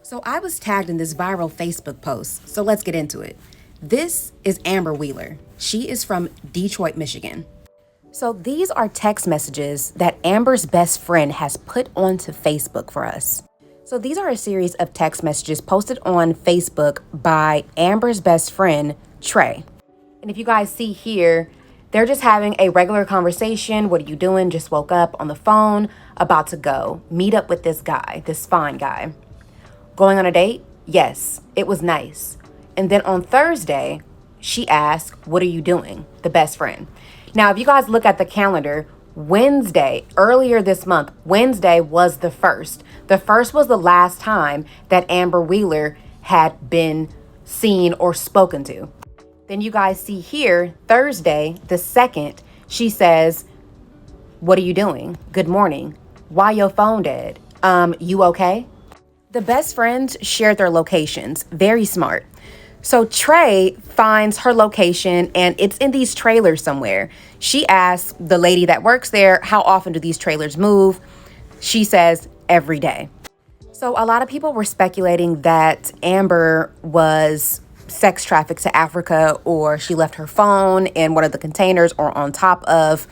So I was tagged in this viral Facebook post, so let's get into it. This is Amber Wheeler. She is from Detroit, Michigan. So these are text messages that Amber's best friend has put onto Facebook for us. So these are a series of text messages posted on Facebook by Amber's best friend, Trey. And if you guys see here, they're just having a regular conversation. What are you doing? Just woke up, on the phone, about to go meet up with this guy, this fine guy. Going on a date? Yes, it was nice. And then on Thursday, she asked, what are you doing? The best friend. Now, if you guys look at the calendar, Wednesday, earlier this month, Wednesday was the first. The first was the last time that Amber Wheeler had been seen or spoken to. Then you guys see here, Thursday, the 2nd, she says, what are you doing? Good morning. Why your phone dead? You okay? The best friends shared their locations. Very smart. So Trey finds her location and it's in these trailers somewhere. She asks the lady that works there, how often do these trailers move? She says, every day. So a lot of people were speculating that Amber was sex trafficked to Africa, or she left her phone in one of the containers or on top of.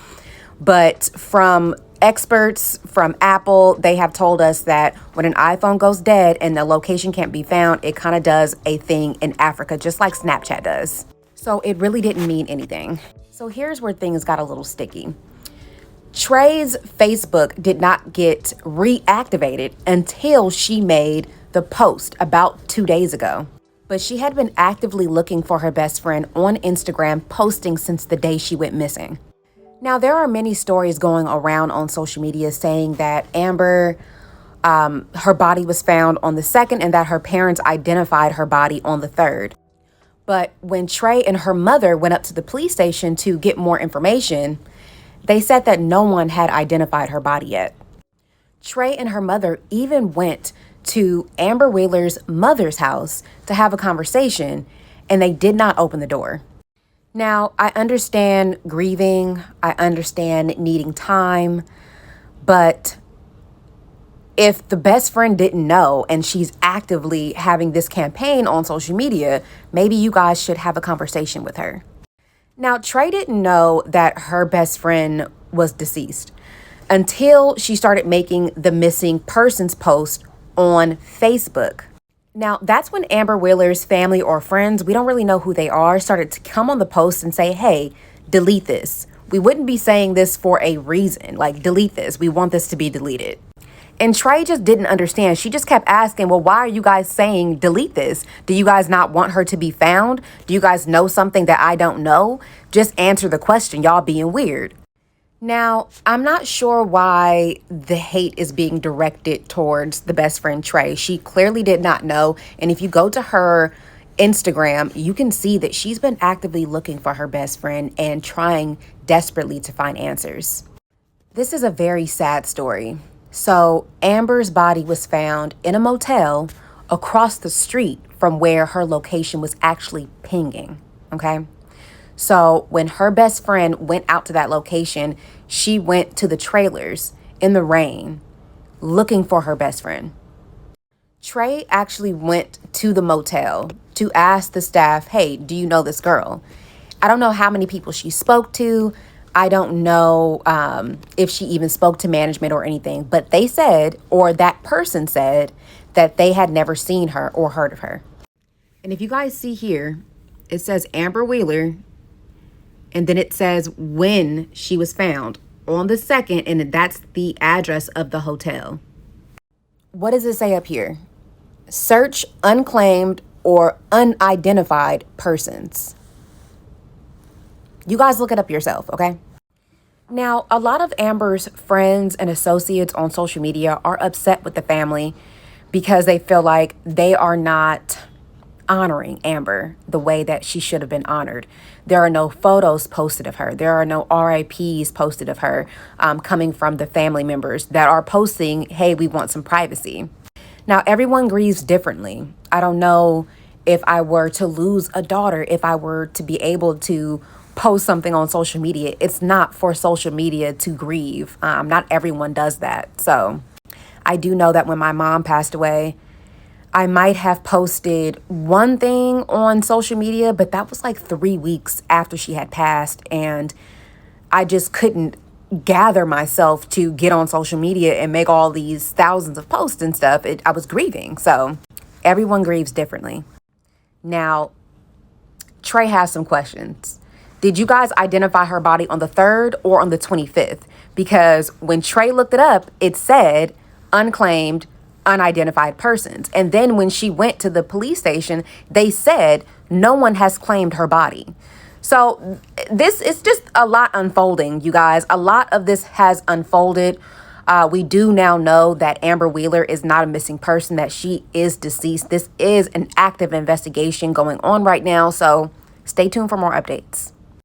But from experts from Apple, they have told us that when an iPhone goes dead and the location can't be found, it kind of does a thing in Africa, just like Snapchat does. So it really didn't mean anything. So here's where things got a little sticky. Trey's Facebook did not get reactivated until she made the post about 2 days ago. But she had been actively looking for her best friend on Instagram, posting since the day she went missing. Now, there are many stories going around on social media saying that Amber, her body was found on the 2nd and that her parents identified her body on the 3rd. But when Trey and her mother went up to the police station to get more information, they said that no one had identified her body yet. Trey and her mother even went to Amber Wheeler's mother's house to have a conversation, and they did not open the door. Now, I understand grieving, I understand needing time, but if the best friend didn't know and she's actively having this campaign on social media, maybe you guys should have a conversation with her. Now, Trey didn't know that her best friend was deceased until she started making the missing persons post on Facebook. Now, that's when Amber Wheeler's family or friends, we don't really know who they are, started to come on the post and say, hey, delete this. We wouldn't be saying this for a reason, like delete this. We want this to be deleted. And Trey just didn't understand. She just kept asking, well, why are you guys saying delete this? Do you guys not want her to be found? Do you guys know something that I don't know? Just answer the question. Y'all being weird. Now, I'm not sure why the hate is being directed towards the best friend Trey. She clearly did not know. And if you go to her Instagram, you can see that she's been actively looking for her best friend and trying desperately to find answers. This is a very sad story. So Amber's body was found in a motel across the street from where her location was actually pinging. Okay. So when her best friend went out to that location, she went to the trailers in the rain looking for her best friend. Trey actually went to the motel to ask the staff, hey, do you know this girl? I don't know how many people she spoke to. I don't know if she even spoke to management or anything, but they said, or that person said, that they had never seen her or heard of her. And if you guys see here, it says Amber Wheeler. And then it says when she was found on the 2nd, and that's the address of the hotel. What does it say up here? Search unclaimed or unidentified persons. You guys look it up yourself, okay? Now, a lot of Amber's friends and associates on social media are upset with the family because they feel like they are not honoring Amber the way that she should have been honored. There are no photos posted of her. There are no RIPs posted of her coming from the family members that are posting, hey, we want some privacy. Now, everyone grieves differently. I don't know if I were to lose a daughter, if I were to be able to post something on social media. It's not for social media to grieve. Not everyone does that. So I do know that when my mom passed away, I might have posted one thing on social media, but that was like 3 weeks after she had passed. And I just couldn't gather myself to get on social media and make all these thousands of posts and stuff. I was grieving. So everyone grieves differently. Now, Trey has some questions. Did you guys identify her body on the 3rd or on the 25th? Because when Trey looked it up, it said unclaimed, unidentified persons. And then when she went to the police station, they said no one has claimed her body. So this is just a lot unfolding, you guys. A lot of this has unfolded. We do now know that Amber Wheeler is not a missing person, that she is deceased. This is an active investigation going on right now. So stay tuned for more updates.